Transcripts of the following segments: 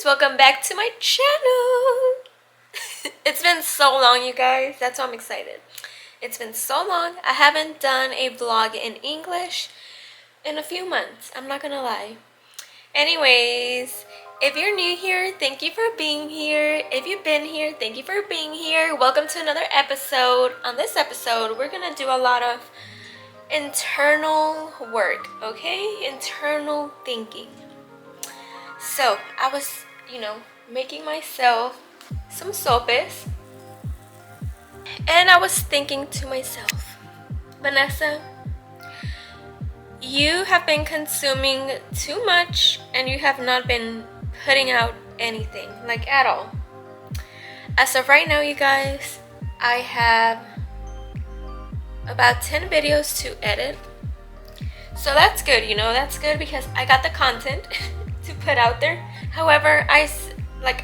guys, welcome back to my channel. It's been so long, you guys. That's why I'm excited. It's been so long. I haven't done a vlog in English in a few months. I'm not gonna lie. Anyways, if you're new here, thank you for being here. If you've been here, thank you for being here. Welcome to another episode. On this episode, we're gonna do a lot of internal work, okay? Internal thinking. So I was, making myself some sopes, and I was thinking to myself, Vanessa, you have been consuming too much and you have not been putting out anything, like at all. As of right now, you guys, I have about 10 videos to edit. So that's good, that's good because I got the content to put out there. However, I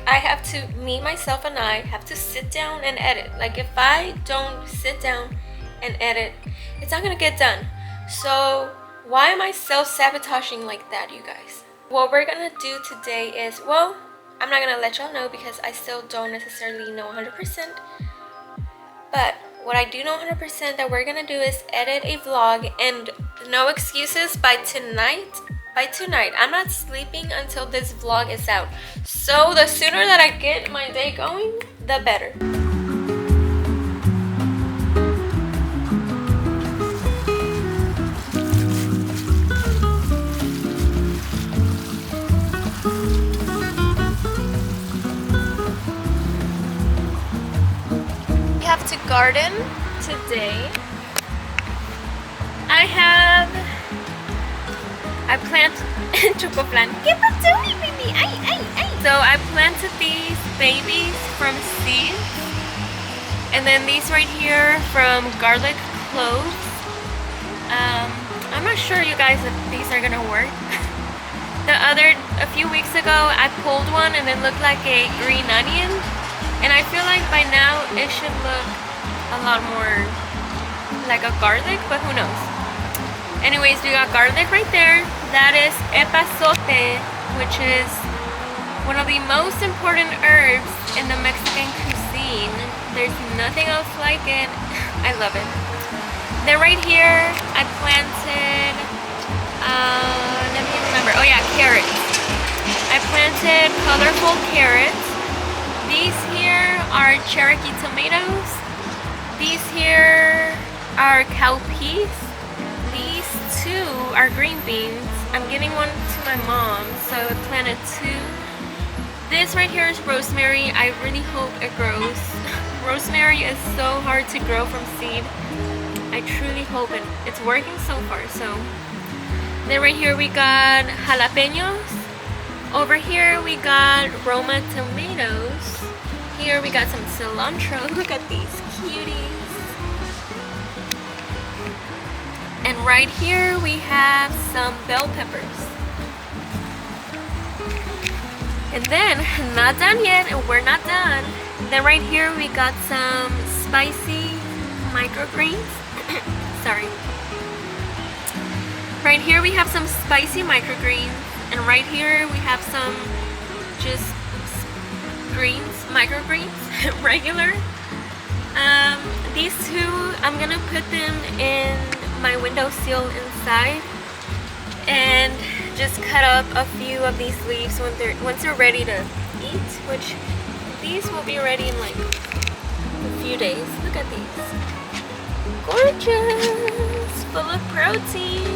have to, me, myself, and I have to sit down and edit. Like, if I don't sit down and edit, it's not gonna get done. So why am I self-sabotaging like that, you guys? What we're gonna do today is, well, I'm not gonna let y'all know because I still don't necessarily know 100%. But what I do know 100% that we're gonna do is edit a vlog, and no excuses. By tonight, I'm not sleeping until this vlog is out. So the sooner that I get my day going, the better. We have to garden today. I plant chocoplan. ¿Qué pasó, mi baby? Ay. So I planted these babies from seeds, and then these right here from garlic cloves. I'm not sure, you guys, if these are gonna work. A few weeks ago, I pulled one and it looked like a green onion, and I feel like by now it should look a lot more like a garlic, but who knows. Anyways, we got garlic right there. That is epazote, which is one of the most important herbs in the Mexican cuisine. There's nothing else like it. I love it. Then right here, I planted, let me remember. Oh yeah, carrots. I planted colorful carrots. These here are Cherokee tomatoes. These here are cowpeas. These two are green beans. I'm giving one to my mom, so I planted two. This right here is rosemary. I really hope it grows. Rosemary is so hard to grow from seed. I truly hope it's working so far. So then right here we got jalapenos. Over here we got Roma tomatoes. Here we got some cilantro. Look at these cuties. And right here we have some bell peppers. And then, not done yet, and we're not done. Then right here we got some spicy microgreens. Sorry. Right here we have some spicy microgreens. And right here we have some just greens, microgreens, regular. These two, I'm gonna put them in my windowsill inside and just cut up a few of these leaves once they're ready to eat, which these will be ready in like a few days. Look at these. Gorgeous! Full of protein,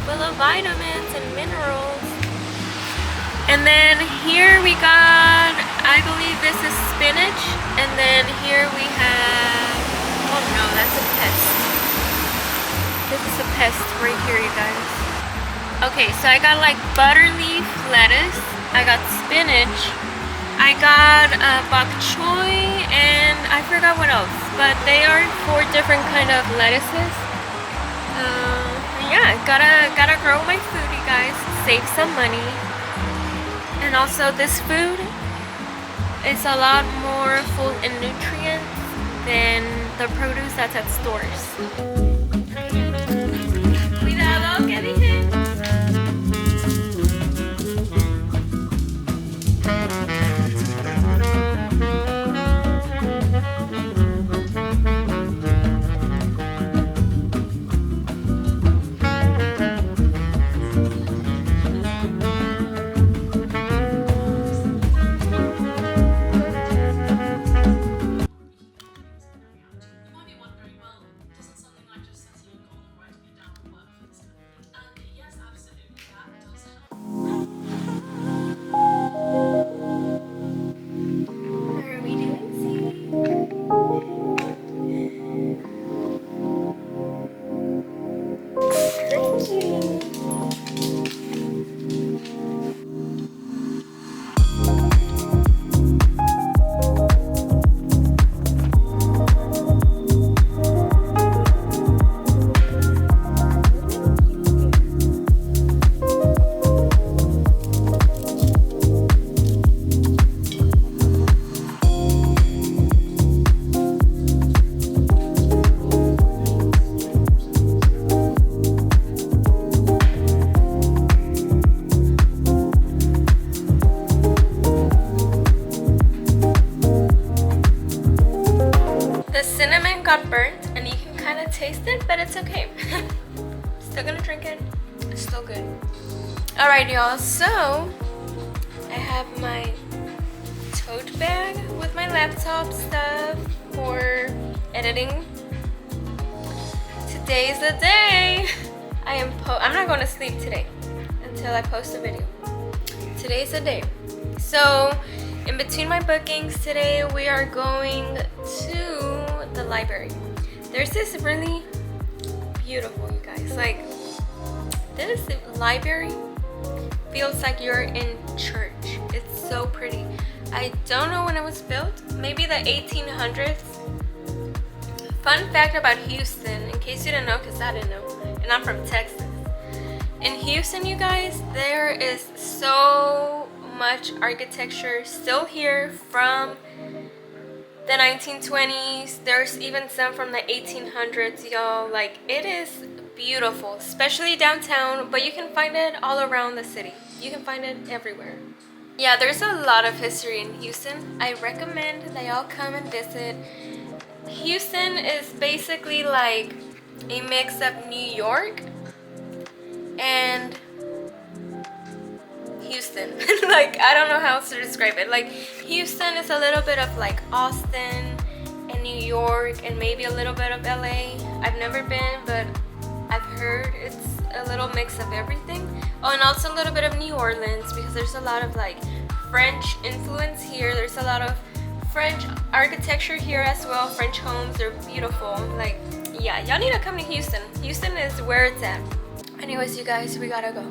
full of vitamins and minerals. And then here we got, I believe this is spinach, and then here we have, oh no, that's a pest. This is a pest right here, you guys. Okay, so I got like butter leaf lettuce. I got spinach. I got bok choy, and I forgot what else. But they are 4 different kind of lettuces. Yeah, gotta grow my food, you guys. Save some money. And also, this food is a lot more full in nutrients than the produce that's at stores. ¿Qué dije? got burnt and you can kind of taste it, but it's okay. Still gonna drink it. It's still good. Alright, y'all, so I have my tote bag with my laptop stuff for editing. Today's the day. I'm not going to sleep today until I post a video. Today's the day. So in between my bookings today, we are going to the library. There's this really beautiful, you guys, like this library feels like you're in church. It's so pretty. I don't know when it was built, maybe the 1800s. Fun fact about Houston, in case you didn't know, because I didn't know, and I'm from Texas. In Houston, you guys, there is so much architecture still here from the 1920s. There's even some from the 1800s, y'all. Like, it is beautiful, especially downtown, but you can find it all around the city. You can find it everywhere. Yeah, there's a lot of history in Houston. I recommend that y'all come and visit. Houston is basically like a mix of New York and Houston. Like, I don't know how else to describe it. Like, Houston is a little bit of like Austin and New York and maybe a little bit of LA. I've never been, but I've heard it's a little mix of everything. Oh, and also a little bit of New Orleans, because there's a lot of like French influence here. There's a lot of French architecture here as well. French homes, they're beautiful. Like, yeah, y'all need to come to Houston. Houston is where it's at. Anyways, you guys, we gotta go.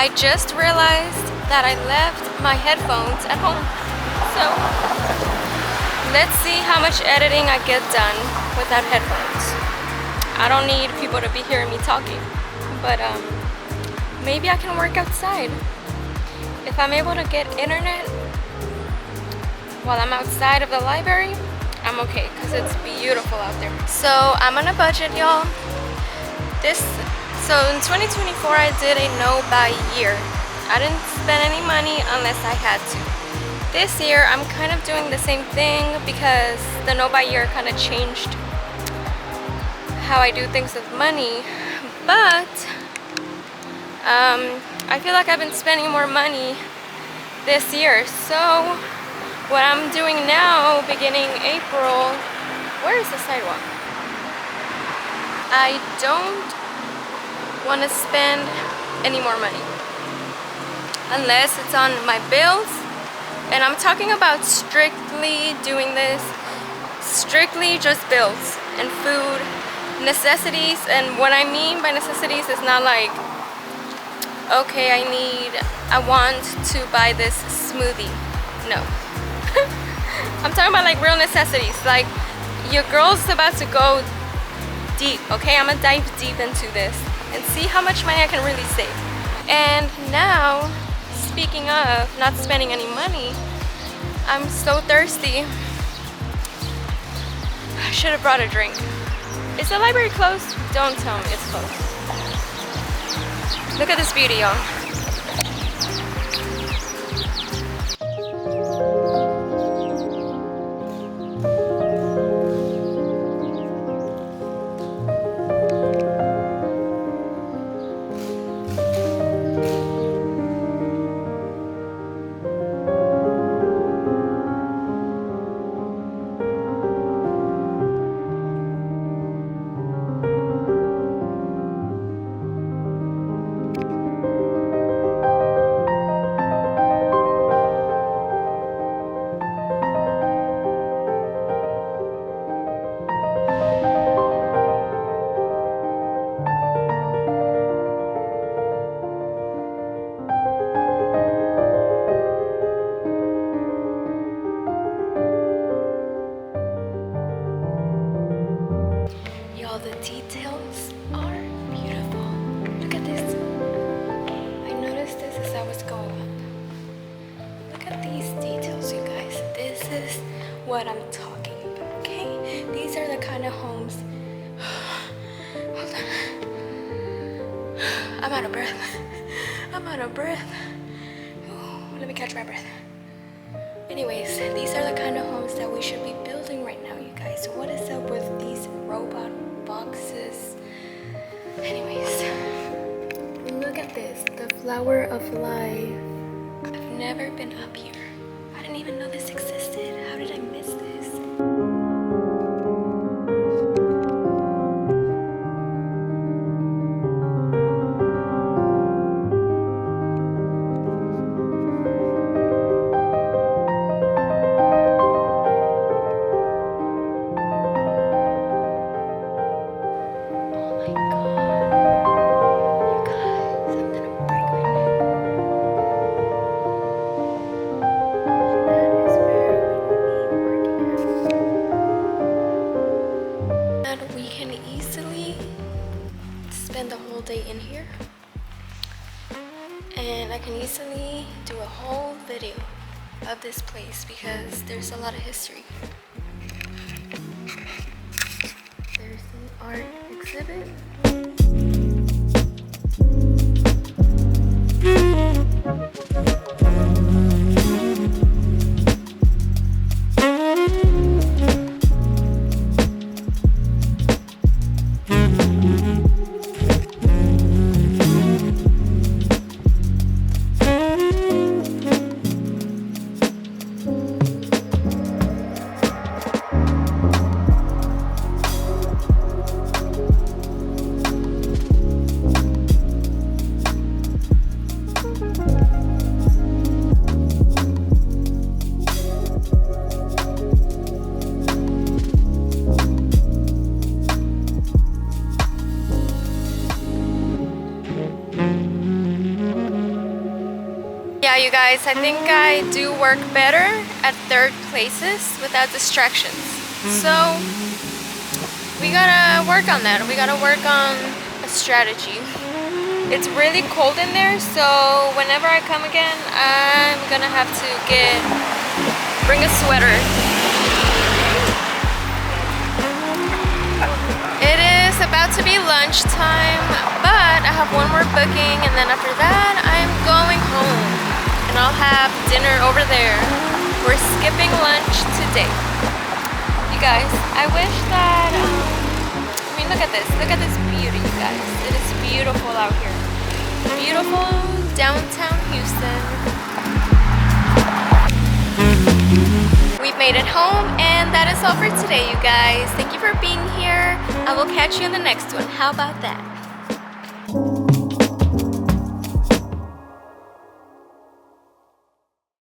I just realized that I left my headphones at home. So let's see how much editing I get done without headphones. I don't need people to be hearing me talking, but maybe I can work outside. If I'm able to get internet while I'm outside of the library, I'm okay, because it's beautiful out there. So I'm on a budget, y'all. So in 2024, I did a no buy year. I didn't spend any money unless I had to. This year, I'm kind of doing the same thing because the no buy year kind of changed how I do things with money. But I feel like I've been spending more money this year. So what I'm doing now, beginning April, where is the sidewalk? I don't want to spend any more money unless it's on my bills, and I'm talking about strictly doing this strictly just bills and food, necessities. And what I mean by necessities is not like, okay, I want to buy this smoothie. No. I'm talking about like real necessities. Like, your girl's about to go deep, okay? I'm gonna dive deep into this and see how much money I can really save. And now, speaking of not spending any money, I'm so thirsty. I should have brought a drink. Is the library closed? Don't tell me it's closed. Look at this beauty, y'all. at these details, you guys. This is what I'm talking about, okay? These are the kind of homes. Hold on. I'm out of breath. I'm out of breath. Ooh, let me catch my breath. Anyways, these are the kind of homes that we should be building right now, you guys. What is up with these robot boxes? Anyways, look at this, the flower of life. I've never been up here. I didn't even know this existed. How did I miss this? Spend the whole day in here, and I can easily do a whole video of this place because there's a lot of history. There's the art exhibit. Yeah, you guys, I think I do work better at third places without distractions. So we gotta work on that. We gotta work on a strategy. It's really cold in there, so whenever I come again, I'm gonna have to bring a sweater. It is about to be lunchtime, but I have one more booking, and then after that, I'm going home. And I'll have dinner over there. We're skipping lunch today. You guys, I wish that, I mean, look at this beauty, you guys. It is beautiful out here. Beautiful downtown Houston. We've made it home, and that is all for today, you guys. Thank you for being here. I will catch you in the next one. How about that?